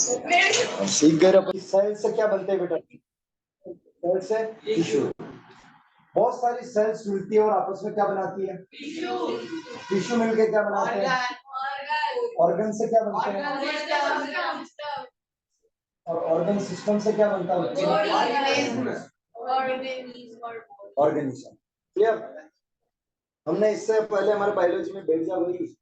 सीख गए अपन। सेल से क्या बनते हैं बेटा? सेल से टिश्यू। बहुत सारी सेल्स मिलती है और आपस में क्या बनाती है? टिश्यू मिलके क्या बनाते हैं? ऑर्गन से क्या बनते हैं? और ऑर्गन सिस्टम से क्या बनता है? ऑर्गेनिज्म। क्लियर? हमने इससे पहले हमारे बायोलॉजी में बेल्जा हुई।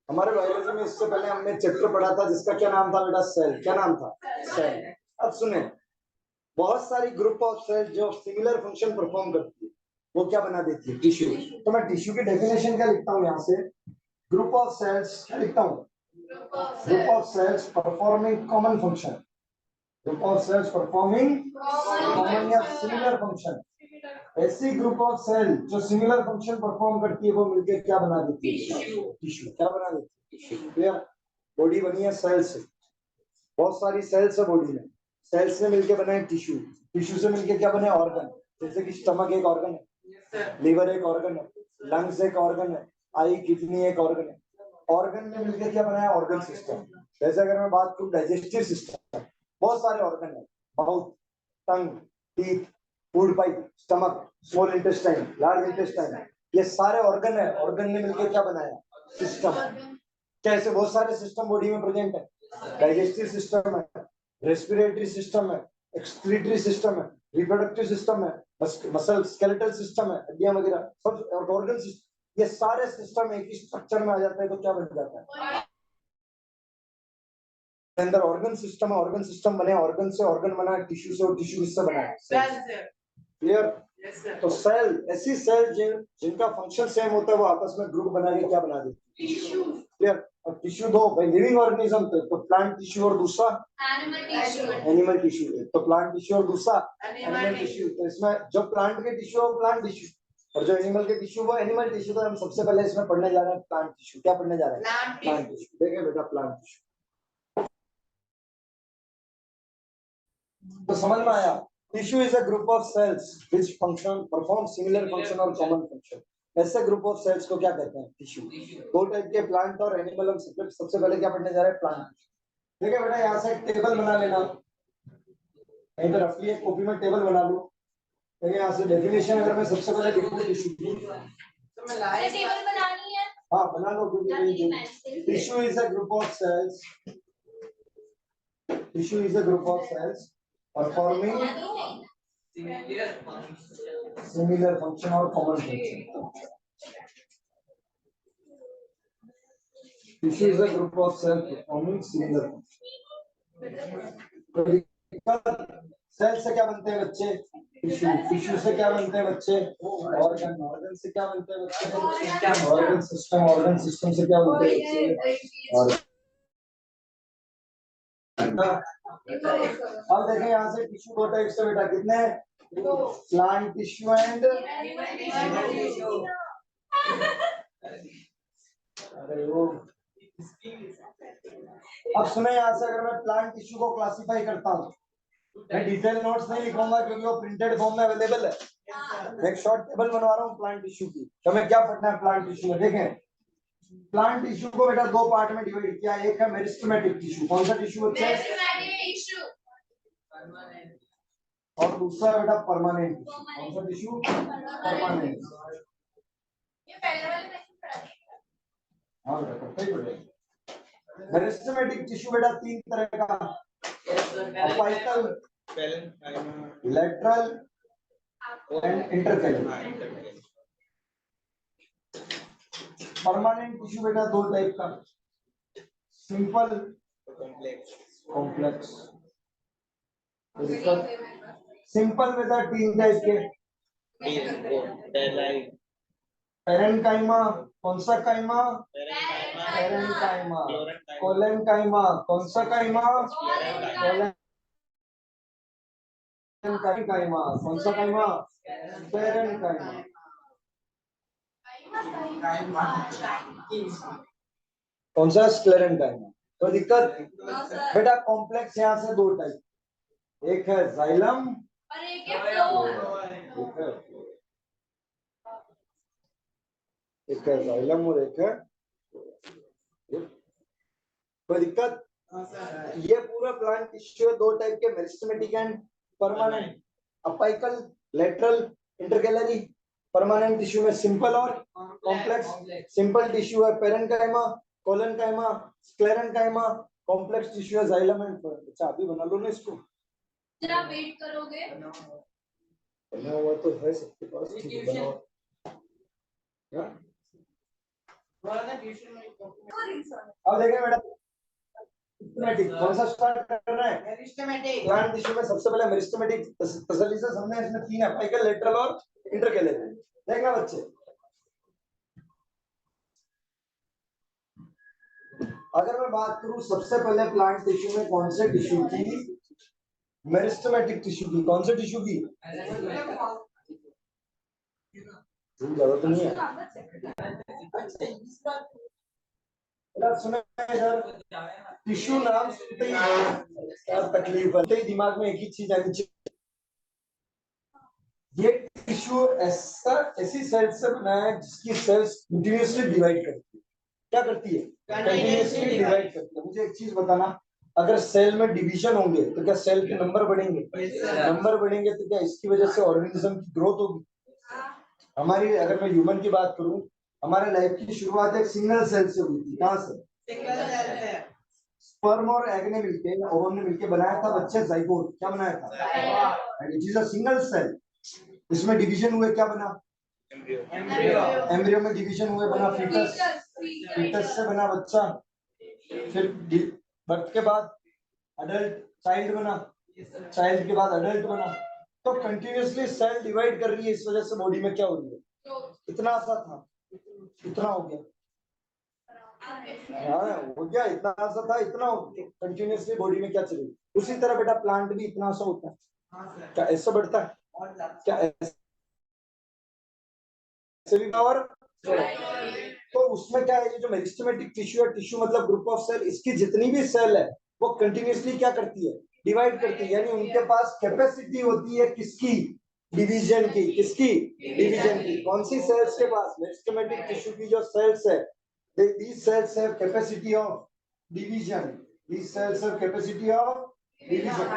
हमारे बायोलॉजी में इससे पहले हमने चैप्टर पढ़ा था जिसका क्या नाम था बेटा? सेल। क्या नाम था? सेल। अब सुने, बहुत सारी ग्रुप ऑफ सेल जो सिमिलर फंक्शन परफॉर्म करती है वो क्या बना देती है? टिश्यू। तो मैं टिश्यू की डेफिनेशन क्या लिखता हूँ यहाँ से? Group of cells. क्या लिखता हूँ? Group of cells performing common function. Group of cells performing common या सिमिलर फंक्शन। ऐसी ग्रुप ऑफ सेल जो सिमिलर फंक्शन परफॉर्म करती है वो मिलकर क्या बना देती है? टिश्यू। क्या बना देती है? टिश्यू। क्लियर? बॉडी बनी है सेल से, बहुत सारी सेल्स है बॉडी में, सेल्स ने मिलकर बना है टिश्यू, टिश्यू से मिलकर क्या बने? ऑर्गन। जैसे कि स्टमक एक ऑर्गन है, लीवर एक ऑर्गन है, लंग्स एक ऑर्गन है, आई किडनी एक ऑर्गन है। ऑर्गन ने मिलकर क्या बनाया? Organ system. जैसे अगर मैं बात करूं डाइजेस्टिव सिस्टम, बहुत सारे ऑर्गन है, mouth, tongue, teeth, food pipe, stomach, small intestine, large intestine, ये सारे ऑर्गन है। ऑर्गन ने मिलकर क्या बनाया? सिस्टम। कैसे? बहुत सारे सिस्टम बॉडी में प्रेजेंट है। डाइजेस्टिव सिस्टम है, रेस्पिरेटरी सिस्टम है, एक्सक्रीटरी सिस्टम है, रिप्रोडक्टिव सिस्टम है, मसल स्केलेटल सिस्टम है, हड्डियां वगैरह सब, ऑर्गन सिस्टम। ये सारे सिस्टम एक ही स्ट्रक्चर में आ जाते हैं तो क्या बन जाता है? अंदर ऑर्गन सिस्टम है, ऑर्गन सिस्टम बने, ऑर्गन से ऑर्गन बना, टिश्यू से, और टिश्यू किससे बना है? क्लियर? तो सेल, ऐसी सेल जिनका फंक्शन सेम होता है वो आपस में ग्रुप बना के क्या बना देती है? क्लियर? और टिश्यू दो भाई, लिविंग ऑर्गेनिज्म तो प्लांट टिश्यू और दूसरा एनिमल टिश्यू। तो प्लांट टिश्यू और दूसरा एनिमल टिश्यू। तो इसमें जो प्लांट के टिश्यू वो प्लांट टिश्यू और जो एनिमल के टिश्यू वो एनिमल टिश्यू। तो हम सबसे पहले इसमें पढ़ने जा रहे हैं प्लांट टिश्यू। क्या पढ़ने जा रहे हैं? Plant tissue. देखिए बेटा, प्लांट टिश्यू तो समझ में आया? Tissue is a group of cells which function perform similar function और कॉमन फंक्शन। ऐसे ग्रुप ऑफ सेल्स को क्या कहते हैं? टिश्यू। दो टाइप के, प्लांट और एनिमल। हम सबसे पहले क्या पढ़ने जा रहे हैं? प्लांट। ठीक है बेटा, यहाँ से एक टेबल बना लेना, कहीं पर रफली एक कॉपी में टेबल बना लो। तो यहाँ से डेफिनेशन अगर मैं सबसे पहले लिखूं टिश्यू की, तो मैं टेबल बनानी है। हाँ बना लो, क्योंकि tissue is a group of cells, tissue is a group of cells performing similar function और common function. Tissue is a group of cells performing similar function. Cell से क्या बनते हैं बच्चे? टिश्यू। टिश्यू से क्या बनते हैं बच्चे? ऑर्गन। ऑर्गन से क्या बनते हैं बच्चे? Organ system. ऑर्गन सिस्टम से क्या बनते हैं बच्चे? अब देखें यहाँ से टिश्यू दो टाइप से बेटा, कितने? Plant tissue and animal tissue. अरे वो, अब सुने यहाँ से, अगर मैं प्लांट टिश्यू को क्लासिफाई करता हूँ, मैं डिटेल नोट्स नहीं लिखूंगा क्योंकि वो प्रिंटेड फॉर्म में अवेलेबल है। मैं एक शॉर्ट टेबल बनवा रहा हूँ प्लांट टिश्यू की। तो मैं क्या पढ़ना है प्लांट टिश्यू में? देखें, प्लांट टिश्यू को बेटा दो पार्ट में डिवाइड किया। एक है मेरिस्टेमेटिक टिश्यू। कौन सा टिश्यू होता है? और दूसरा बेटा परमानेंट टिश्यू। कौन सा टिश्यू? परमानेंट। ये पहले वाले में हाँ बेटा करते ही पड़ेगा। मेरिस्टेमेटिक टिश्यू बेटा तीन तरह का, apical, lateral and intercalary. Permanent tissue बेटा दो टाइप का, सिंपल, कॉम्प्लेक्स। सिंपल बेटा तीन टाइप के, पेरेन्काइमा। कौन सा काइमा? पेरेन्काइमा। कोलेन्काइमा। कौन सा काइमा? कोलेन्काइमा। कौन सा काइमा? पेरेन्काइमा। कौन सा? स्क्लेरेन्काइमा। तो दिक्कत बेटा, कॉम्प्लेक्स यहाँ से दो टाइप, एक है जाइलम और एक है फ्लोर। एक है जाइलम और एक है, कोई दिक्कत? ये पूरा प्लांट टिश्यू है, दो टाइप के, meristematic and permanent. Apical, lateral, intercalary. Permanent tissue में सिंपल और कॉम्प्लेक्स। सिंपल टिश्यू है parenchyma, collenchyma, sclerenchyma. Complex tissue है जाइलम एंड फ्लोएम। अच्छा अभी बना लो ना इसको, जरा वेट करोगे? बना हुआ तो है सबके पास, ठीक है बनाओ। अब देखें मैडम, मेरिस्टेमेटिक कौन सा स्टार्ट करना है? मेरिस्टेमेटिक। प्लांट टिश्यू में सबसे पहले मेरिस्टेमेटिक तसल्ली से समझना, इसमें तीन है, अपाइकल, लेटरल और इंटरकैलरी। देखना बच्चे, अगर मैं बात करूं सबसे पहले प्लांट टिश्यू में कौन से टिश्यू की, मेरिस्टेमेटिक टिश्यू की। कौन से टिश्यू की? ज्यादा तो नहीं है। सुना इधर, टिश्यू नाम सुनते ही तकलीफ है, दिमाग में एक ही चीज आनी चाहिए, ये टिश्यू ऐसा ऐसी सेल्स से बना है जिसकी सेल्स कंटिन्यूअसली डिवाइड करती है। क्या करती है? कंटिन्यूअसली डिवाइड करती है। मुझे एक चीज बताना, अगर सेल में डिवीजन होंगे तो क्या सेल के नंबर बढ़ेंगे? नंबर बढ़ेंगे तो क्या इसकी वजह से ऑर्गेनिज्म की ग्रोथ होगी? हमारी, अगर मैं ह्यूमन की बात करूं, हमारे लाइफ की शुरुआत एक सिंगल सेल से हुई थी। कहां से? सिंगल सेल से। स्पर्म और एग ने मिलके, ओवम ने मिलके बनाया था बच्चे, जाइगोट। क्या बनाया था? It is a single cell. इसमें डिवीजन हुए, क्या बना? एम्ब्रियो में डिवीजन हुए, बना फीटस। फीटस से बना बच्चा, फिर बर्थ के बाद अडल्ट, चाइल्ड बना, चाइल्ड के बाद अडल्ट बना। तो कंटिन्यूअसली सेल डिवाइड कर रही है, इस वजह से बॉडी में क्या हो रही है? इतना सा था, इतना हो गया। हाँ हो गया, इतना सा था, इतना हो गया। कंटिन्यूअसली बॉडी में क्या चलेगी? उसी तरह बेटा प्लांट भी इतना सा होता है। क्या ऐसा बढ़ता है? क्या ऐसे भी पावर? तो उसमें क्या है, ये जो मेरिस्टेमेटिक टिश्यू है, टिश्यू मतलब ग्रुप ऑफ सेल, इसकी जितनी भी सेल है वो कंटिन्यूअसली क्या करती है? डिवाइड करती है। यानी उनके पास कैपेसिटी होती है किसकी? डिवीजन की। किसकी? डिवीजन की। कौन सी सेल्स के पास? मेरिस्टेमेटिक टिश्यू की जो सेल्स है, these cells have capacity of division. These cells have capacity of division.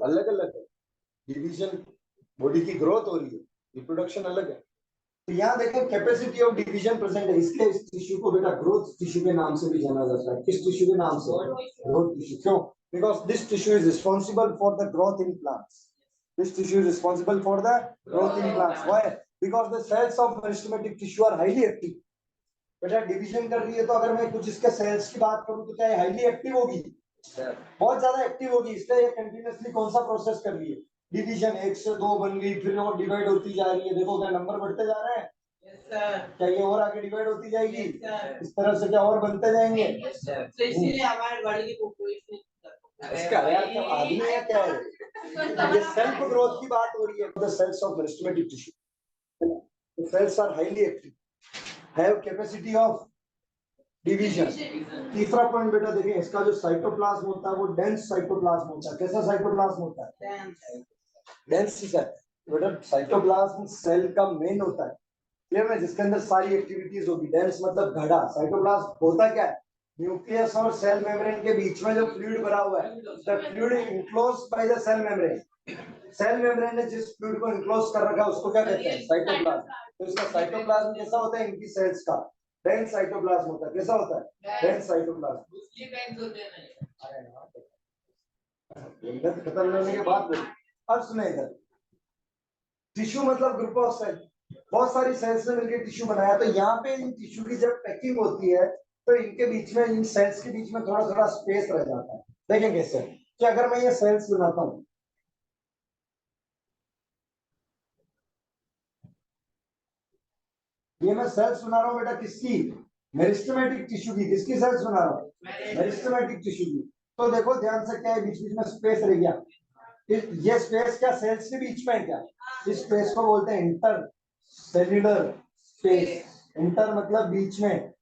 अलग अलग है डिवीजन, बॉडी की ग्रोथ हो रही है, रिप्रोडक्शन अलग है। तो यहाँ देखें कैपेसिटी ऑफ डिवीजन प्रेजेंट है, इसलिए इस टिश्यू को बेटा ग्रोथ टिश्यू के नाम से भी जाना जाता है। किस टिश्यू के नाम से? Growth tissue. क्यों? Because this tissue is responsible for the growth in plants. This tissue is responsible for the growth in plants. Why? Because the cells of meristematic tissue are highly active. बेटा division कर रही है, तो अगर मैं कुछ इसके सेल्स की बात करूं तो क्या हाईली एक्टिव होगी? बहुत ज्यादा एक्टिव होगी, इसलिए ये कंटिन्यूअसली कौन सा प्रोसेस कर रही है? डिवीजन। 1 से 2 बन गई, फिर और डिवाइड होती जा रही है। देखो क्या नंबर बढ़ते जा रहे हैं? क्या ये और आगे डिवाइड होती जाएगी? इस तरह से क्या और बनते जाएंगे? हमारे बॉडी की इसका यार क्या आदमी है क्या है? ये सेल्फ ग्रोथ की बात हो रही है। The cells of meristematic tissue, the cells are highly active, have capacity of division. तीसरा पॉइंट बेटा देखिए, इसका जो साइटोप्लाज्म होता है वो डेंस साइटोप्लाज्म होता है। कैसा साइटोप्लाज्म होता है? डेंस है बेटा। साइटोप्लाज्म सेल का मेन होता है, क्लियर है, जिसके अंदर सारी एक्टिविटीज होगी। डेंस मतलब घड़ा। साइटोप्लाज्म होता क्या है? न्यूक्लियस और सेल मेम्ब्रेन के बीच में जो फ्लूइड भरा हुआ है, the fluid enclosed by the cell membrane. Cell membrane ने जिस फ्लूइड को इनक्लोज कर रखा है उसको क्या कहते हैं? साइटोप्लाज्म। तो इसका साइटोप्लाज्म कैसा होता है? इनकी सेल्स का डेंस साइटोप्लाज्म होता है। कैसा होता है? Dense cytoplasm. खत्म होने के बाद अब सुने इधर, टिश्यू मतलब ग्रुप ऑफ सेल, बहुत सारी सेल्स ने मिलकर टिश्यू बनाया। तो यहाँ पे इन टिश्यू की जब पैकिंग होती है तो इनके बीच में, इन सेल्स के बीच में थोड़ा थोड़ा स्पेस रह जाता है। देखें कैसे कि अगर मैं ये सेल्स बनाता हूँ, ये मैं सेल्स बना रहा हूँ बेटा किसकी? मेरिस्टेमेटिक टिश्यू की। किसकी सेल्स बना रहा हूँ? मेरिस्टेमेटिक टिश्यू की। तो देखो ध्यान से, क्या है बीच बीच में स्पेस रह गया? ये स्पेस क्या सेल्स के बीच में है क्या? इस स्पेस को बोलते हैं इंटर सेल्यूलर स्पेस। इंटर मतलब बीच में,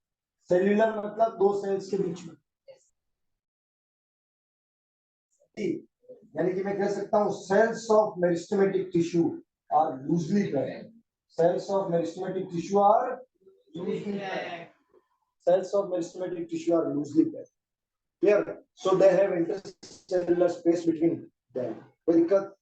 सेल्यूलर मतलब दो सेल्स के बीच में। यानी कि मैं कह सकता हूं cells of meristematic tissue are loosely packed. Cells of meristematic tissue are loosely packed. Cells of meristematic tissue are loosely packed. Clear? So they have intercellular space between them. कोई दिक्कत?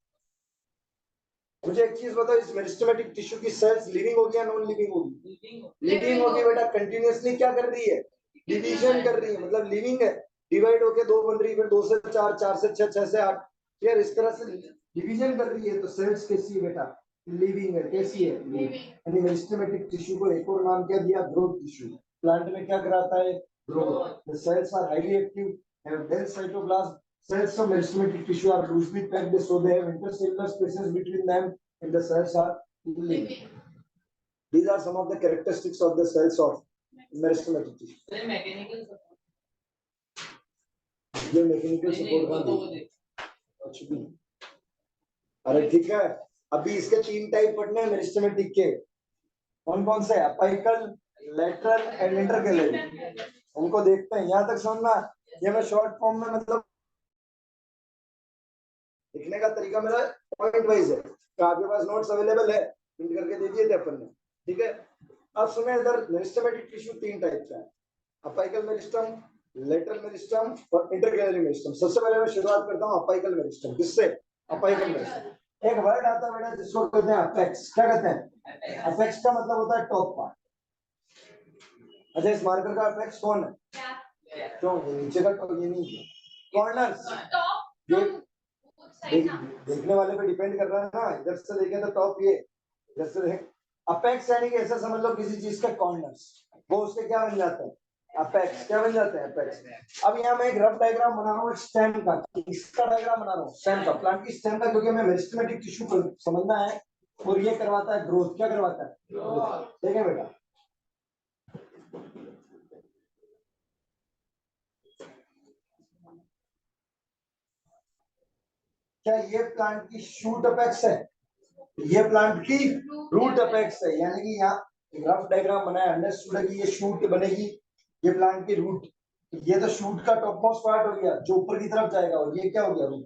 मुझे एक चीज बताओ, इस मेरिस्टेमेटिक टिश्यू की cells living होगी या नॉन लिविंग होगी? लिविंग होगी बेटा। कंटिन्यूअसली क्या कर रही है? डिवीजन कर रही है, मतलब लिविंग है। डिवाइड होके 2 बन रही है, फिर 2 से 4, 4 से 6, 6 से 8। क्लियर? इस तरह से डिवीजन कर रही है। तो सेल्स कैसी है बेटा? लिविंग है। कैसी है? यानी मेरिस्टेमेटिक टिश्यू को एक और नाम क्या दिया? Growth tissue. प्लांट में क्या कराता है? Growth. The cells are highly active, have dense cytoplasm. Cells of meristematic tissue are loosely packed, so they have intercellular spaces between them, and the cells are living. These are some of the characteristics of the cells of meristematic tissue. ये mechanical support का कुछ भी। अरे ठीक है, अभी इसके 3 type पढ़ने हैं मेरिस्टेमेटिक के। कौन कौन से? Apical, lateral and intercalary. उनको देखते हैं। यहाँ तक समझना। ये मैं शॉर्ट फॉर्म में, मतलब लिखने का तरीका मेरा पॉइंट वाइज है। तो आपके पास नोट्स अवेलेबल है, प्रिंट करके दे दिए थे अपन ने। ठीक है, अब सुने इधर। मेरिस्टेमेटिक टिश्यू 3 टाइप का है, अपाइकल मेरिस्टम, लेटरल मेरिस्टम और इंटरकैलरी मेरिस्टम। सबसे पहले मैं शुरुआत करता हूँ अपाइकल मेरिस्टम। किससे? Apical meristem. एक वर्ड आता है बेटा जिसको कहते हैं अपेक्स। क्या कहते हैं? अपेक्स का मतलब होता है टॉप पार्ट। अच्छा, इस मार्कर का अपेक्स कौन है? क्यों? नीचे का तो ये नहीं है, कॉर्नर्स। देखने वाले पे डिपेंड कर रहा है ना। इधर से देखें तो टॉप ये, इधर से देखें अपेक्स, यानी कि ऐसा समझ लो किसी चीज के कॉर्नर्स, वो उसके क्या बन जाते हैं? अपेक्स। क्या बन जाते हैं? अपेक्स। अब यहाँ मैं एक रफ डायग्राम बना रहा हूँ स्टेम का। इसका डायग्राम बना रहा हूँ स्टेम का, प्लांट की स्टेम का, क्योंकि हमें मेरिस्टेमेटिक टिश्यू को समझना है और ये करवाता है ग्रोथ। क्या करवाता है? ग्रोथ। ठीक है बेटा। क्या ये प्लांट की शूट अपेक्स है? ये प्लांट की रूट अपेक्स है। यानी कि यहाँ रफ डायग्राम बनाया, अंडरस्टूड है कि ये शूट बनेगी, ये प्लांट की रूट। ये तो शूट का टॉप मोस्ट पार्ट हो गया जो ऊपर की तरफ जाएगा, और ये क्या हो गया? रूट।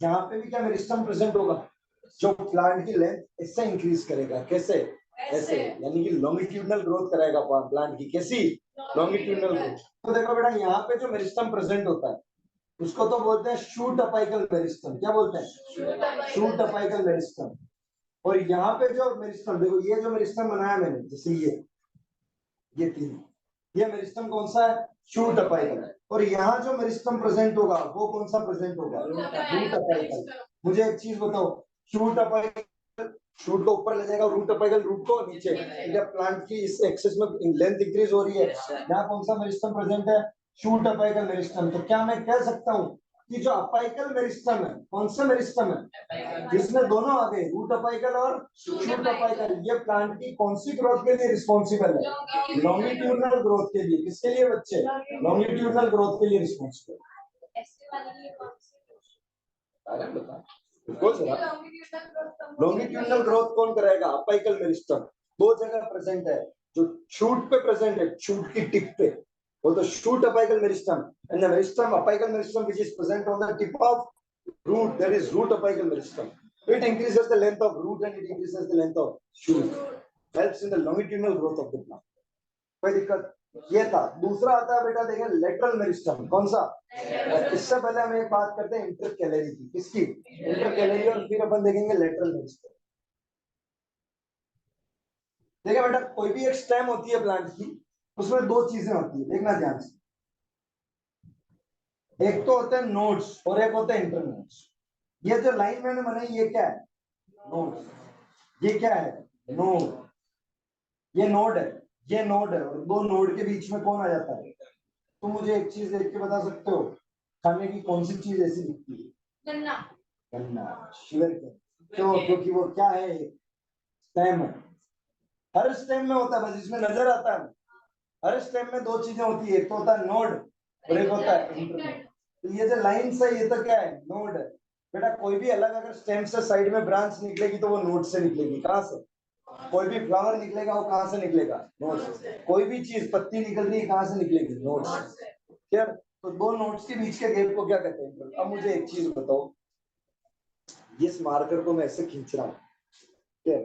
यहाँ पे भी क्या मेरिस्टम प्रेजेंट होगा जो प्लांट की लेंथ इससे इंक्रीज करेगा। कैसे? ऐसे। यानी कि लॉन्गिट्यूडनल ग्रोथ कराएगा प्लांट की। कैसी? Longitudinal growth. तो देखो बेटा, यहाँ पे जो मेरिस्टम प्रेजेंट होता है उसको तो बोलते हैं शूट अपाइकल मेरिस्टम। क्या बोलते हैं? Shoot apical meristem. और यहाँ पे जो मेरिस्टम, देखो ये जो मेरिस्टम बनाया मैंने, जैसे ये 3, ये मेरिस्टम कौन सा है? Shoot apical. और यहाँ जो मेरिस्टम प्रेजेंट होगा वो कौन सा प्रेजेंट होगा? Root apical. मुझे एक चीज बताओ, शूट अपाइकल शूट को ऊपर ले जाएगा, रूट अपाइकल रूट को नीचे। जब प्लांट की इस एक्सिस में लेंथ इंक्रीज हो रही है, यहाँ कौन सा मेरिस्टम प्रेजेंट है? Shoot apical meristem. तो क्या मैं कह सकता हूँ कि जो अपाइकल मेरिस्टम है, कौन सा मेरिस्टम है जिसमें दोनों आ गए, रूट अपाइकल और शूट अपाइकल, ये प्लांट की कौन सी ग्रोथ के लिए रिस्पॉन्सिबल है? लॉन्गिट्यूडनल ग्रोथ के लिए। किसके लिए बच्चे? लॉन्गिट्यूडनल ग्रोथ के लिए रिस्पॉन्सिबल। अरे बता, लॉन्गिट्यूडनल ग्रोथ कौन कराएगा? Apical meristem. 2 जगह प्रेजेंट है, जो शूट पे प्रेजेंट है, शूट की टिप पे, वो तो shoot apical meristem, and the meristem apical meristem which is present on the tip of root, that is root apical meristem. It increases the length of root and it increases the length of shoot, helps in the longitudinal growth of the plant. कोई दिक्कत? ये था। दूसरा आता है बेटा, देखें lateral meristem. कौन सा? इससे पहले हम एक बात करते हैं इंटरकैलरी की। किसकी? इंटरकैलरी। और फिर अपन देखेंगे लेटरल मेरिस्टम। देखिए बेटा, कोई भी एक स्टेम होती है प्लांट की, उसमें 2 चीजें होती है, देखना ध्यान से। एक तो होते हैं नोड्स और एक होते हैं इंटरनोड्स। ये जो लाइन मैंने बनाई, ये क्या है? नोड्स। ये क्या है? नोड। ये नोड है, ये नोड है, और 2 नोड के बीच में कौन आ जाता है? तो मुझे एक चीज देख के बता सकते हो खाने की कौन सी चीज ऐसी दिखती है? गन्ना। गन्ना, शुगर केन। क्यों? क्योंकि वो क्या है? स्टेम है। हर स्टेम में होता है, बस इसमें नजर आता है। हर स्टेम में 2 चीजें होती है, एक तो होता है नोड और एक होता है इंटरनोड। तो ये जो लाइन से, ये तो क्या है? नोड है। बेटा कोई भी अलग अगर स्टेम से साइड में ब्रांच निकलेगी तो वो नोड से निकलेगी। कहाँ से? कोई भी फ्लावर निकलेगा वो कहाँ से निकलेगा? नोड से। कोई भी चीज, पत्ती निकल रही है, कहाँ से निकलेगी? नोड से। क्या? तो 2 नोड्स के बीच के गैप को क्या कहते हैं? अब मुझे एक चीज बताओ, इस मार्कर को मैं ऐसे खींच रहा हूँ, क्या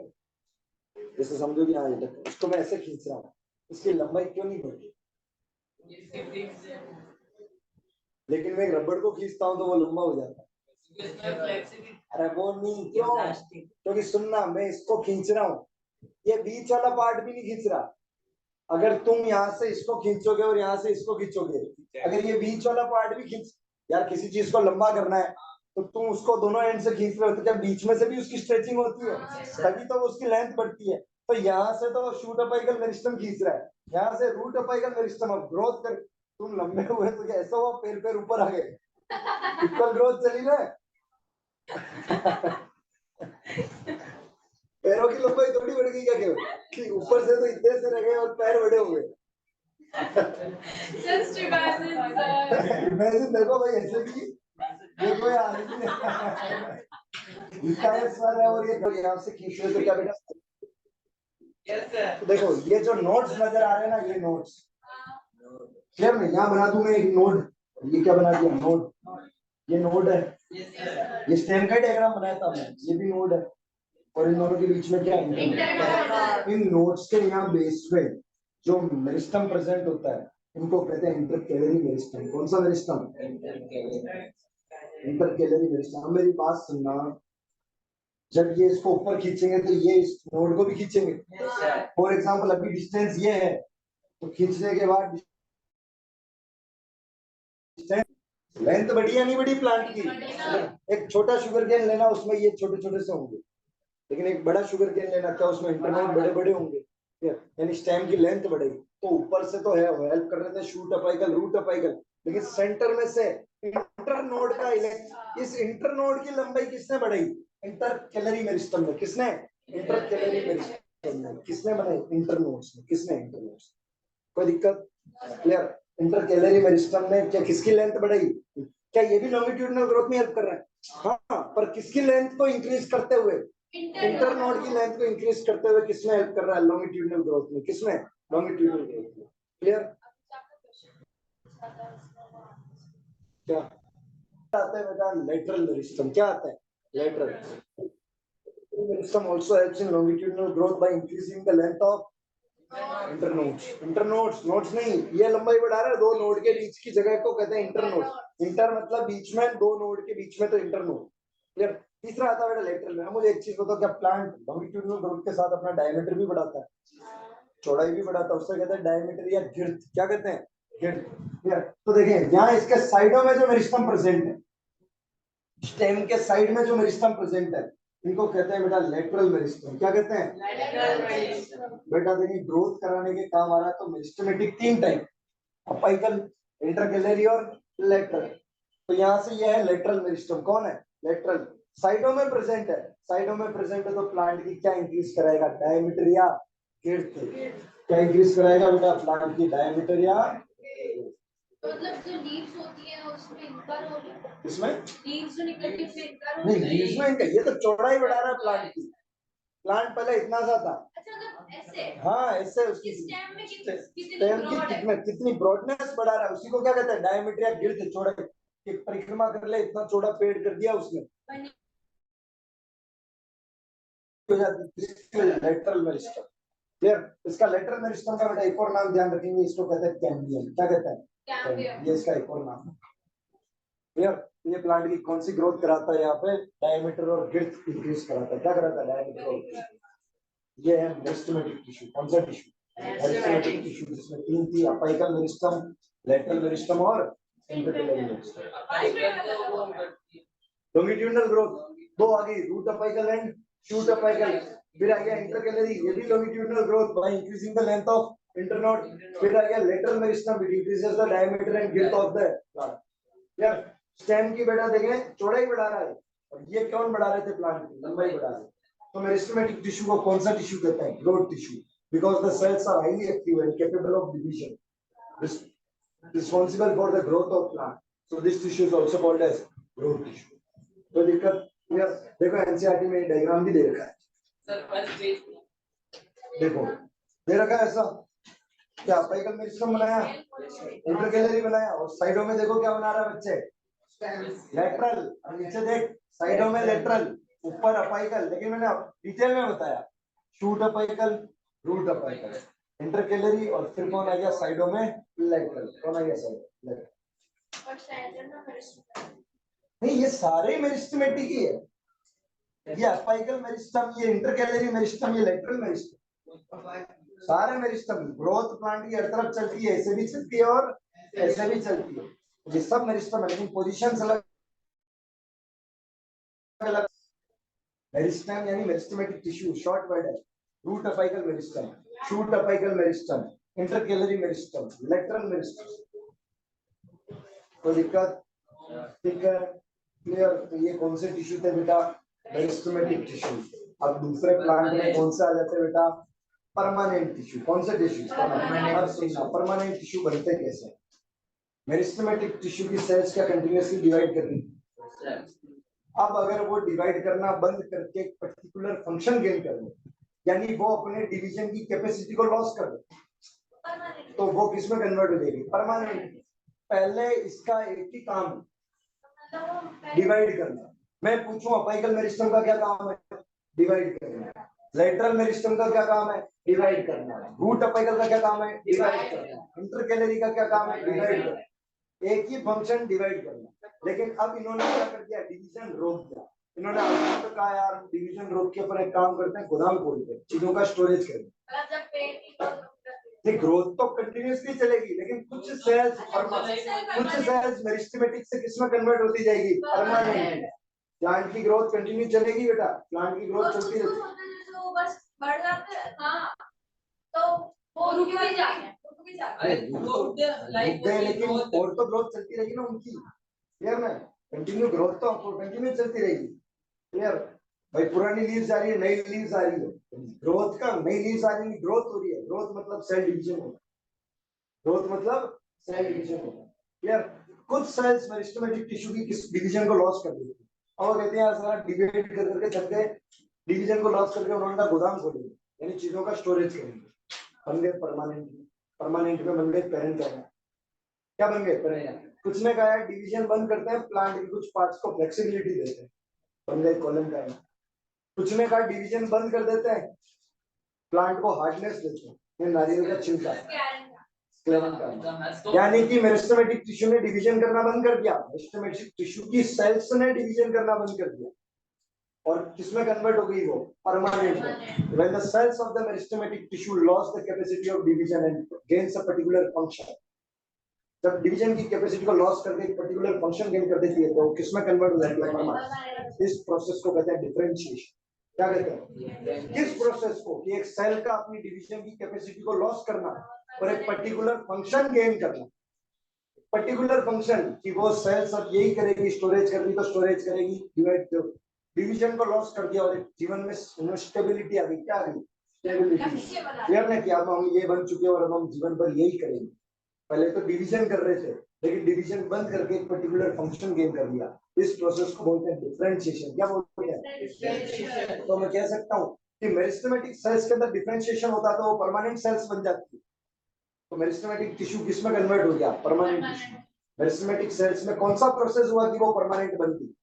जैसे समझो कि हाँ ये तक इसको मैं ऐसे खींच रहा हूँ, इसकी लंबाई क्यों नहीं बढ़ रही? लेकिन मैं एक रबड़ को खींचता हूँ तो वो लंबा हो जाता है। अरे वो नहीं, क्यों? क्योंकि सुनना, मैं इसको खींच रहा हूँ, ये बीच वाला पार्ट भी नहीं खींच रहा। अगर तुम यहाँ से इसको खींचोगे और यहाँ से इसको खींचोगे, अगर ये बीच वाला पार्ट भी खींच, यार किसी चीज को लंबा करना है तो तुम उसको दोनों एंड से खींच रहे हो, तो क्या बीच में से भी उसकी स्ट्रेचिंग होती है? तभी तो उसकी लेंथ बढ़ती है। तो यहाँ से तो शूट अपाइकल मेरिस्टम खींच रहा है, यहाँ से रूट अपाइकल मेरिस्टम। अब ग्रोथ कर, तुम लंबे हुए तो क्या ऐसा हुआ पैर पैर ऊपर आ गए? इक्वल ग्रोथ चली ना। पैरों की लंबाई थोड़ी बढ़ गई क्या केवल कि ऊपर से तो इतने से रह गए और पैर बड़े हो गए। Just imagine, sir. इमेजिन देखो भाई, ऐसे भी ये कोई आदमी है, इसका ये सर है और ये यहाँ से खींच रहे तो क्या बेटा? तो देखो ये जो नोट्स नजर आ रहे हैं ना, ये नोट्स क्लियर नहीं? यहाँ बना दूं मैं एक नोड, ये क्या बना दिया? नोड। ये नोड है, ये स्टेम का डायग्राम बनाया था मैं, ये भी नोड है। और इन दोनों के बीच में क्या है? इन नोड्स के यहाँ बेस पे जो मेरिस्टम प्रेजेंट होता है, इनको कहते हैं इंटरकैलरी मेरिस्टम। कौन सा मेरिस्टम? Intercalary meristem. अब मेरी बात सुनना, जब ये इसको ऊपर खींचेंगे तो ये इस नोड को भी खींचेंगे। फॉर एग्जांपल अभी डिस्टेंस ये है, तो खींचने के बाद लेंथ बढ़ी या नहीं बढ़ी प्लांट की? एक छोटा शुगर केन लेना, उसमें ये छोटे छोटे से होंगे, लेकिन एक बड़ा शुगर केन लेना, क्या उसमें इंटरनोड बड़े बड़े होंगे? यानी स्टेम की लेंथ बढ़ेगी। तो ऊपर से तो है हेल्प कर रहे थे शूट अपाइकल, रूट अपाइकल, लेकिन सेंटर में से इंटरनोड का इस इंटरनोड की लंबाई किसने बढ़ाई? इंटरकैलरी मेरिस्टम में। किसने? इंटरकैलरी मेरिस्टम में। किसने बनाई? इंटरनोड्स में। किसने? इंटरनोड्स। कोई दिक्कत? क्लियर? इंटरकैलरी मेरिस्टम में क्या किसकी लेंथ बढ़ाई? क्या ये भी लॉन्गिट्यूडिनल ग्रोथ में हेल्प कर रहा है? हाँ, पर किसकी लेंथ को इंक्रीज करते हुए? इंटरनोड की लेंथ को इंक्रीज करते हुए किसमें हेल्प कर रहा है? लॉन्गिट्यूडिनल ग्रोथ में। किसमें? लॉन्गिट्यूडिनल ग्रोथ में। क्लियर? क्या आता है बेटा? Lateral meristem. क्या आता है? Lateral meristem also helps in longitudinal growth by increasing the length of internodes. Internodes, nodes नहीं, ये लंबाई बढ़ा रहा है दो नोड के बीच की जगह को कहते हैं इंटरनोड। इंटर मतलब बीच में, दो नोड के बीच में तो इंटरनोड। क्लियर? तीसरा आता है बेटा लेटरल में। मुझे एक चीज बताओ, क्या प्लांट लॉन्गिट्यूडिनल ग्रोथ के साथ अपना डायमीटर भी बढ़ाता है, चौड़ाई भी बढ़ाता है? उससे कहते हैं डायमीटर या गिर्थ। क्या कहते हैं? गिर्थ। क्लियर? तो देखिए यहाँ इसके साइडों में जो मेरिस्टम प्रेजेंट है, स्टेम के साइड में जो मेरिस्टम प्रेजेंट है, इनको कहते हैं बेटा लेटरल मेरिस्टम। क्या कहते हैं? बेटा देखिए, ग्रोथ कराने के काम आ रहा है तो मेरिस्टमेटिक तीन टाइप, अपाइकल, इंटरकैलरी और लेटरल। तो यहाँ से ये है लेटरल मेरिस्टम। कौन है? लेटरल। साइडों में प्रेजेंट है, साइडों में प्रेजेंट है तो प्लांट की क्या इंक्रीज कराएगा? डायमीटर या गिर्थ। क्या इंक्रीज कराएगा बेटा? प्लांट की डायमीटर या मतलब जो लीव्स होती है उसमें इनका रोल है। इसमें लीव्स जो निकलती है उसमें इनका रोल नहीं, लीव्स में इनका, ये तो चौड़ाई बढ़ा रहा है प्लांट की। प्लांट पहले इतना सा था। अच्छा, मतलब ऐसे? हाँ, ऐसे उसकी स्टेम में कितनी ब्रॉडनेस बढ़ा रहा है, उसी को क्या कहते हैं? डायमीटर या गिर्थ। चौड़ाई की परिक्रमा कर ले, इतना चौड़ा पेड़ कर दिया उसने, हो जाती है लेटरल मेरिस्टम। क्लियर? इसका लेटरल मेरिस्टम का बेटा एक और नाम ध्यान रखेंगे, इसको कहते हैं कैम्बियम। क्या कहते हैं? कैम्बियम। ये इसका एक और नाम है। क्लियर? ये प्लांट की कौन सी ग्रोथ कराता है? यहाँ पे डायमीटर और गिर्थ इंक्रीज कराता है। क्या कराता है? डायमीटर और गिर्थ। ये है मेरिस्टेमेटिक टिश्यू। कौन सा टिश्यू? मेरिस्टेमेटिक टिश्यू, जिसमें तीन थी, अपाइकल मेरिस्टम, लेटरल मेरिस्टम और इंटरकैलरी मेरिस्टम। लॉन्गिट्यूडिनल ग्रोथ दो आ गई, root apical and shoot apical. फिर आ गया इंटरकैलरी, ये भी longitudinal growth by increasing the length of internode. फिर आ गया lateral meristem, which increases the diameter and girth of the plant. यार स्टेम की बेटा देखें चौड़ाई बढ़ा रहा है, और ये कौन बढ़ा रहे थे? प्लांट की लंबाई बढ़ा रहे। तो मेरिस्टेमेटिक टिश्यू को कौन सा टिश्यू कहते हैं? Growth tissue, because the cells are highly active and capable of division, responsible for the growth of plant. So this tissue is also called as growth tissue. तो दिक्कत क्लियर? देखो NCERT में diagram भी दे रखा है sir, first page देखो दे रखा है ऐसा। क्या अपाइकल मेरिस्टम बनाया, इंटरकैलरी बनाया, और साइडों में देखो क्या बना रहा है बच्चे? लेटरल। और नीचे देख, साइडों में लेटरल, ऊपर अपाइकल। लेकिन मैंने डिटेल में बताया, शूट अपाइकल, रूट अपाइकल, इंटरकेलरी, और फिर कौन आ गया साइडों में, लेटरल। कौन आ गया साइड लेटरल। और सैटर्न में मेरिस्टेम नहीं, ये सारे मेरिस्टेमेटिक ही है। ये अपाइकल मेरिस्टम, ये इंटरकेलरी मेरिस्टम, ये लेटरल मेरिस्टम, सारे मेरिस्टम। ग्रोथ प्लांट की हर तरफ चलती है, ऐसे भी चलती है और ऐसे भी चलती है, ये सब मेरिस्टम है, लेकिन पोजीशंस अलग अलग। मेरिस्टम यानी मेरिस्टेमेटिक टिश्यू, शॉर्ट वर्ड है। Root apical meristem, shoot apical meristem, intercalary meristem, lateral meristem. कोई दिक्कत? ठीक है, क्लियर? तो ये कौन से टिश्यू थे बेटा? Meristematic tissue. अब दूसरे प्लांट में कौन से आ जाते हैं बेटा? Permanent tissue. कौन से टिश्यू? परमानेंट टिश्यू बनते कैसे? मेरिस्टेमेटिक टिश्यू की सेल्स क्या कंटिन्यूअसली डिवाइड करनी? अब अगर वो डिवाइड करना बंद करके एक पर्टिकुलर फंक्शन गेन कर ले, यानी वो अपने डिवीजन की कैपेसिटी को लॉस कर दे, तो वो किस में कन्वर्ट हो जाएगी? परमानेंट। पहले इसका एक ही काम है, डिवाइड करना। मैं पूछूं अपाइकल मेरिस्टम का क्या काम है? डिवाइड करना। लेटरल मेरिस्टम का क्या काम है? डिवाइड करना। रूट अपाइकल का क्या काम है? डिवाइड करना। इंटरकेलरी का क्या काम है? डिवाइड करना। एक ही फंक्शन डिवाइड करना। लेकिन अब इन्होंने क्या कर दिया? डिवीजन रोक दिया। इन्होंने आपको तो कहा यार डिवीजन रोक के अपन एक काम करते हैं, गोदाम खोलते हैं, चीजों का स्टोरेज करें। ग्रोथ तो कंटिन्यूअसली चलेगी, लेकिन कुछ सेल्स मेरिस्टेमेटिक से किसमें कन्वर्ट होती जाएगी? परमानेंट। प्लांट की ग्रोथ कंटिन्यू चलेगी बेटा, प्लांट की ग्रोथ चलती रहेगी। बस बढ़ जाते हैं, हाँ तो वो रुक भी जाते हैं, लेकिन और तो ग्रोथ चलती रहेगी ना उनकी। क्लियर ना? कंटिन्यू ग्रोथ तो कंटिन्यू चलती रहेगी। क्लियर भाई? पुरानी लीव्स आ रही है, नई लीव्स आ रही है, ग्रोथ का, नई लीव्स आ रही है, ग्रोथ हो रही है। ग्रोथ मतलब सेल डिवीजन होगा, ग्रोथ मतलब सेल डिवीजन होगा। क्लियर? कुछ सेल्स मेरिस्टेमेटिक टिश्यू की किस डिवीजन को लॉस कर देती है, और कहते हैं सारा डिवाइड कर करके चल गए, डिवीजन को लॉस करके उन्होंने गोदाम खोलेंगे, यानी चीजों का स्टोरेज करेंगे। बन गए परमानेंट। परमानेंट में बन गए पेरेंकाइमा। क्या बन गए? पेरेंकाइमा। कुछ ने कहा है डिवीजन बंद करते हैं, प्लांट के कुछ पार्ट्स को फ्लेक्सिबिलिटी देते हैं, बन गए कोलेनकाइमा। कुछ ने कहा डिवीजन बंद कर देते हैं, प्लांट को हार्डनेस देते हैं, ये नारियल का छिलका है, स्क्लेरेंकाइमा। यानी कि मेरिस्टेमेटिक टिश्यू ने डिवीजन करना बंद कर दिया, मेरिस्टेमेटिक टिश्यू की सेल्स ने डिवीजन करना बंद कर दिया, और किसमें कन्वर्ट हो गई वो? परमानेंट में। When the cells of the meristematic tissue lost the capacity of division and gains a particular function, जब डिवीजन की कैपेसिटी को लॉस करके एक पर्टिकुलर फंक्शन गेन कर देती है, तो किसमें कन्वर्ट हो जाती है? परमानेंट। इस प्रोसेस को कहते हैं डिफरेंशिएशन। क्या कहते हैं? किस प्रोसेस को? कि एक सेल का अपनी डिवीजन की कैपेसिटी को लॉस करना और एक पर्टिकुलर फंक्शन गेन करना। पर्टिकुलर फंक्शन कि वो सेल्स अब यही करेगी, स्टोरेज करनी तो स्टोरेज करेगी, डिवाइड। डिवीजन को लॉस कर दिया और जीवन में स्टेबिलिटी आ गई। क्या आ गई? स्टेबिलिटी। क्लियर ना? कि अब हम ये बन चुके हैं और अब हम जीवन भर यही करेंगे। पहले तो डिवीजन कर रहे थे, लेकिन डिवीजन बंद करके एक पर्टिकुलर फंक्शन गेन कर लिया। इस प्रोसेस को बोलते हैं डिफरेंशिएशन। क्या बोलते हैं? तो मैं कह सकता हूँ कि मेरिस्टेमेटिक सेल्स के अंदर डिफरेंशिएशन होता तो वो परमानेंट सेल्स बन जाती है। तो मेरिस्टेमेटिक टिश्यू किसमें कन्वर्ट हो गया? Permanent tissue. मेरिस्टेमेटिक सेल्स में कौन सा प्रोसेस हुआ कि वो परमानेंट बन गई?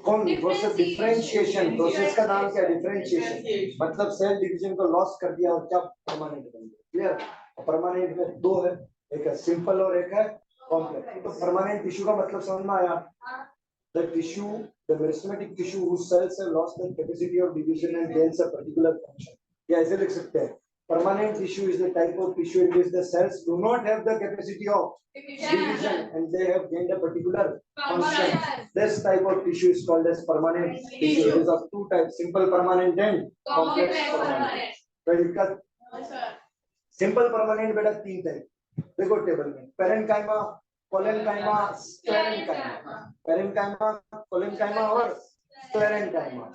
कौन प्रोसेस? डिफरेंशिएशन। प्रोसेस का नाम क्या है? डिफरेंशिएशन। मतलब सेल डिवीजन को लॉस कर दिया और क्या? परमानेंट बन गया। क्लियर? परमानेंट में दो है, एक है सिंपल और एक है कॉम्प्लेक्स। तो परमानेंट टिश्यू का मतलब समझ में आया? The tissue, the meristematic tissue whose cells have lost their capacity of division and gains a particular function. या ऐसे लिख सकते हैं, permanent tissue is the type of tissue in which the cells do not have the capacity of division and they have gained a particular function. This type of tissue is called as permanent tissue. It is of two types: simple permanent and complex permanent. तो इसका simple permanent बेटा तीन type देखो table में: parenchyma, collenchyma, sclerenchyma. Parenchyma, collenchyma और sclerenchyma.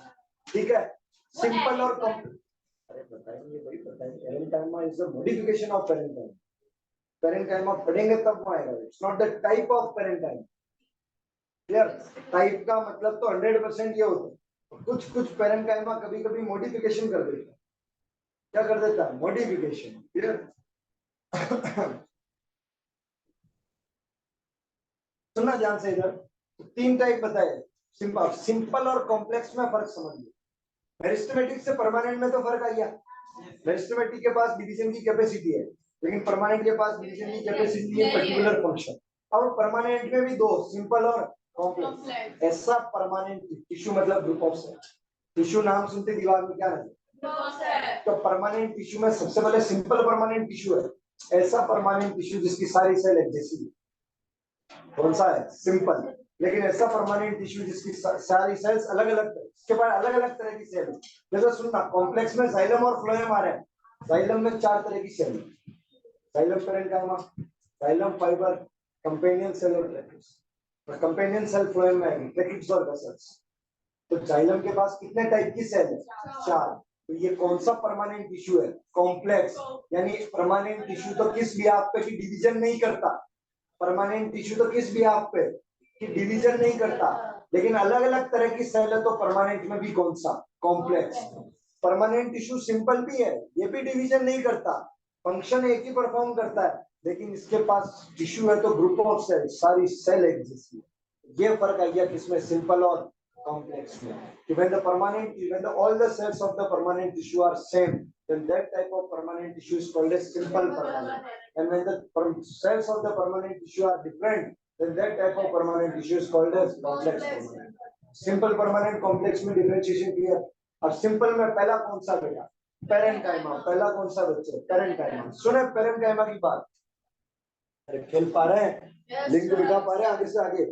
ठीक है? Simple और कॉम्प्लेक्स। अरे बताएंगे भाई, बताएंगे। Parenchyma is the modification of parenchyma. Parenchyma पढ़ेंगे तब वो आएगा। It's not the type of parenchyma. Clear? Type का मतलब तो 100% ये होता है। कुछ कुछ पेरेन्काइमा कभी कभी मॉडिफिकेशन कर देता है। क्या कर देता है? मॉडिफिकेशन। क्लियर? सुनना ध्यान से इधर। तीन टाइप बताए, सिंपल और कॉम्प्लेक्स में फर्क समझिए। मेरिस्टेमेटिक से परमानेंट में तो फर्क आ गया। मेरिस्टेमेटिक के पास डिवीजन की कैपेसिटी है, लेकिन परमानेंट के पास डिवीजन की कैपेसिटी है पर्टिकुलर फंक्शन। और परमानेंट में भी दो, सिंपल और कॉम्प्लेक्स। ऐसा परमानेंट टिश्यू मतलब ग्रुप ऑफ सेल। टिश्यू नाम सुनते दिमाग में क्या है? तो परमानेंट टिश्यू में सबसे पहले सिंपल परमानेंट टिश्यू है, ऐसा परमानेंट टिश्यू जिसकी सारी सेल एक जैसी है। कौन सा है? सिंपल। लेकिन ऐसा परमानेंट टिश्यू जिसकी सारी सेल्स अलग अलग, इसके पास अलग अलग तरह की सेल है। जैसे सुनना, कॉम्प्लेक्स में जाइलम और फ्लोएम आ रहे हैं। जाइलम में 4 तरह की सेल है, xylem parenchyma, xylem fibre, companion cell और ट्रैकिड्स। और कंपेनियन सेल फ्लोएम में आएगी, ट्रैकिड्स और वेसल्स। तो जाइलम के पास कितने टाइप की सेल है? 4। तो ये कौन सा परमानेंट टिश्यू है? कॉम्प्लेक्स। यानी परमानेंट टिश्यू तो किस भी आप पे की डिवीजन नहीं करता, परमानेंट टिश्यू तो किस भी आप पे कि डिवीजन नहीं करता, लेकिन अलग अलग तरह की सेल है। तो परमानेंट में भी कौन सा? कॉम्प्लेक्स। परमानेंट टिश्यू सिंपल भी है, ये भी डिवीजन नहीं करता, फंक्शन एक ही परफॉर्म करता है, लेकिन इसके पास टिश्यू है तो ग्रुप ऑफ सेल, सारी सेल एक जैसी है। ये फर्क आ गया किसमें? सिंपल और कॉम्प्लेक्स में। When the permanent, when all the cells of the permanent tissue are same, then that type of permanent tissue is called as simple permanent. And when the cells of the permanent tissue are different, then that type of permanent tissue is called as complex permanent. Simple permanent, complex में differentiation clear? और simple में पहला कौन सा बेटा? Parenchyma. पहला कौन सा बच्चे? पेरेन्काइमा। सुने पेरेन्काइमा की बात। अरे खेल पा रहे हैं? लिंक दिखा पा रहे हैं आगे से आगे?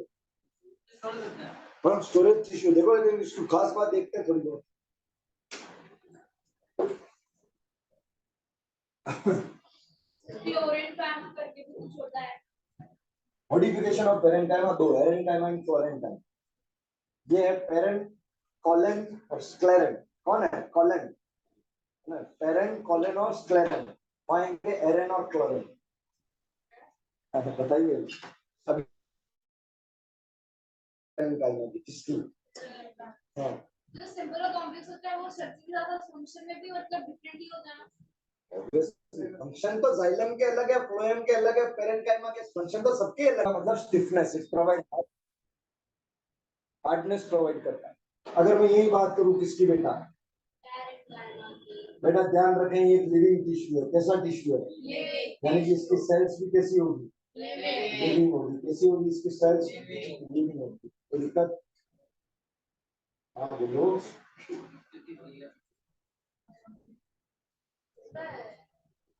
हम स्टोरेज टिश्यू देखो, लेकिन इसको खास बात देखते हैं थोड़ी बहुत। क्लोरेंटाइमा करके भी कुछ होता है। मॉडिफिकेशन ऑफ पेरेन्काइमा दो, एरेन्काइमा एंड फ्लोरेन्काइमा। ये है पेरेंट कॉलन और स्क्लेरन। कौन है? कॉलन, पेरेंट कॉलन और स्क्लेरन। पाएंगे एरेन और क्लोरेन। बताइए अभी पेरेन्काइमा की किसकी? हाँ, जो सिंपल और कॉम्प्लेक्स होता है वो सबसे ज्यादा फंक्शन में भी मतलब डिफरेंट ही होता है ना। फंक्शन तो जाइलम के अलग है, फ्लोएम के अलग है, पेरेन्काइमा के फंक्शन तो सबके अलग है। मतलब stiffness it provide, hardness provide करता है। अगर मैं यही बात करूं किसकी बेटा? बेटा ध्यान रखें, ये एक लिविंग टिश्यू है। कैसा टिश्यू है? यानी कि इसकी सेल्स भी कैसी होगी? लिविंग होगी। कैसी होगी इसकी सेल्स? लिविंग होगी। तो दिक्कत? हाँ बोलो।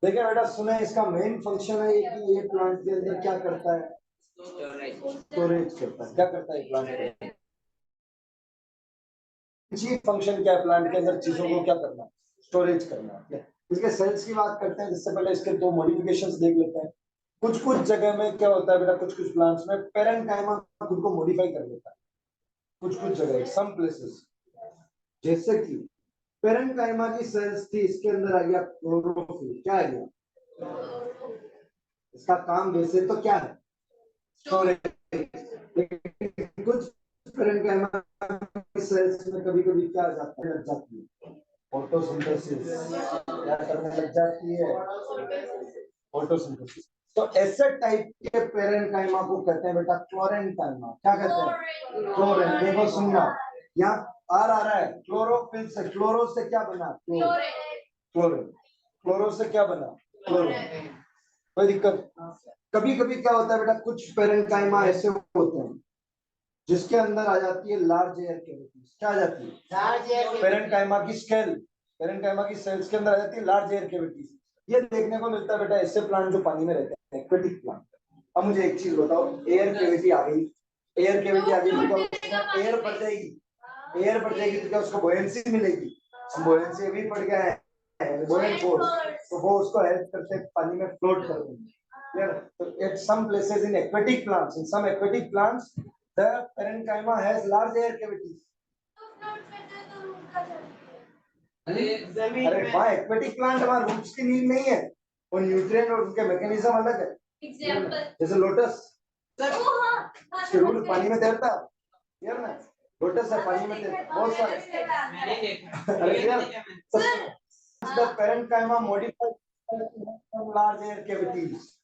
देखिए बेटा सुने, इसका मेन फंक्शन है कि ये प्लांट के अंदर क्या करता है? स्टोरेज करता है। क्या करता है प्लांट के अंदर? चीफ फंक्शन क्या है प्लांट के अंदर? चीजों को क्या करना? स्टोरेज करना है। इसके सेल्स की बात करते हैं, जिससे पहले इसके दो मॉडिफिकेशंस देख लेते हैं। कुछ कुछ जगह में क्या होता है बेटा, कुछ कुछ प्लांट्स में पेरेन्काइमा खुद को मॉडिफाई कर लेता है। कुछ कुछ जगह, सम प्लेसेस, जैसे कि पेरेन्काइमा की सेल्स थी, इसके अंदर आ गया क्लोरोफिल। क्या आ गया? इसका काम वैसे तो क्या है? स्टोरेज। कुछ पेरेन्काइमा सेल्स में कभी कभी क्या आ जाता है? लग जाती है फोटोसिंथेसिस। क्या करने लग जाती है? फोटोसिंथेसिस। तो ऐसे टाइप के पेरेन्काइमा को कहते हैं बेटा क्लोरेन्काइमा। क्या कहते हैं? क्लोरेन। देखो सुनना, यहाँ आर आ रहा है क्लोरोफिल से। क्लोरो से क्या बना? क्लोरीन। क्लोरो से क्या बना? क्लोरीन। कोई दिक्कत? कभी कभी क्या होता है बेटा, कुछ पेरेन्काइमा ऐसे होते हैं जिसके अंदर आ जाती है लार्ज एयर कैविटीज। क्या आ जाती है? Large air. पेरेन्काइमा की स्केल, पेरेन्काइमा की सेल्स के अंदर आ जाती है लार्ज एयर कैविटीज। ये देखने को मिलता है बेटा ऐसे प्लांट जो पानी में रहते हैं, एक्वेटिक प्लांट। अब मुझे एक चीज बताओ, एयर कैविटी आ गई, एयर कैविटी आ गई तो क्या एयर बढ़ जाएगी? एयर बढ़ जाएगी तो क्या उसको बुओयेंसी मिलेगी? बुओयेंसी अभी बढ़ गया है, बुओयेंट फोर्स, तो वो उसको हेल्प करते हैं पानी में फ्लोट करने में। So at some places in aquatic plants, in some aquatic plants, the parenchyma has large air cavities. अरे वाह, एक्वेटिक प्लांट हमारे रूट्स की नीड नहीं है, वो न्यूट्रिएंट और उनके मैकेनिज्म अलग है। जैसे लोटस, उसके रूट पानी में तैरता है ना, लोटस है पानी में तैरता, बहुत सारे। अरे यार, the parenchyma modifies some large air cavities.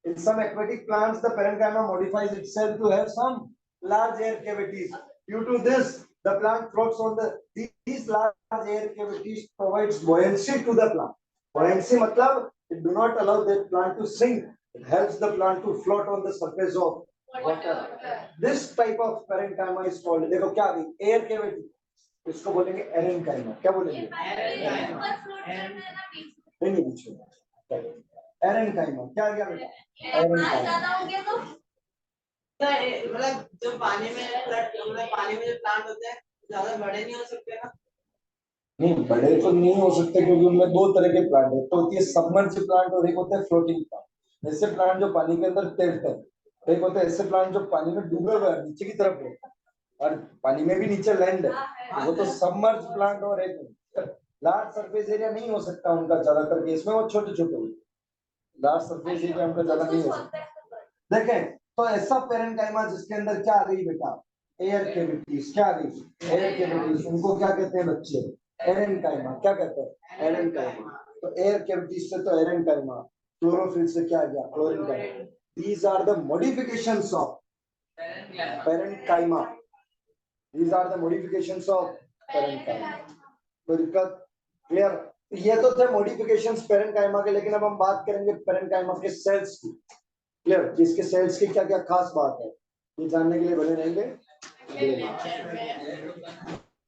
In some aquatic plants, the parenchyma modifies itself to have some large air cavities. Due to this, The plant floats on these large air cavities provides buoyancy to the plant. Buoyancy matlab it do not allow the plant to sink. It helps the plant to float on the surface of water. This type of parenchyma is called, देखो क्या आ गई air cavity, इसको बोलेंगे aerenchyma. क्या बोलेंगे? नहीं बीच में aerenchyma. क्या आ गया बेटा? एरेनकाइमा. मतलब जो पानी में मतलब पानी में जो प्लांट होते हैं ज्यादा बड़े नहीं हो सकते ना? नहीं बड़े तो नहीं हो सकते क्योंकि उनमें दो तरह के प्लांट है. तो होती है सबमर्ज प्लांट और एक होता है फ्लोटिंग प्लांट. ऐसे प्लांट जो पानी के अंदर तैरते हैं, एक होता है ऐसे प्लांट जो पानी में डूबे हुए हैं नीचे की तरफ है और पानी में भी नीचे लैंड है, वो तो सबमर्ज प्लांट. और एक लार्ज सरफेस एरिया नहीं हो सकता उनका ज्यादातर केस में, वो छोटे छोटे लार्ज सरफेस एरिया उनका ज्यादा नहीं हो सकता. देखें तो ऐसा पेरेंकाइमा जिसके अंदर क्या आ गई बेटा? Air cavities. क्या आ गई? Air cavities. उनको क्या कहते हैं बच्चे? एरेनकाइमा. क्या कहते हैं? एरेनकाइमा. तो एयर कैविटीज से तो एरेनकाइमा, क्लोरोफिल से क्या आ गया? Chlorenchyma. These are the modifications of parenchyma. These are the modifications of parenchyma. कोई दिक्कत? क्लियर? ये तो थे मॉडिफिकेशंस पेरेंकाइमा के, लेकिन अब हम बात करेंगे पेरेंकाइमा के सेल्स की. क्लियर? इसके सेल्स की क्या क्या खास बात है ये जानने के लिए बने रहेंगे.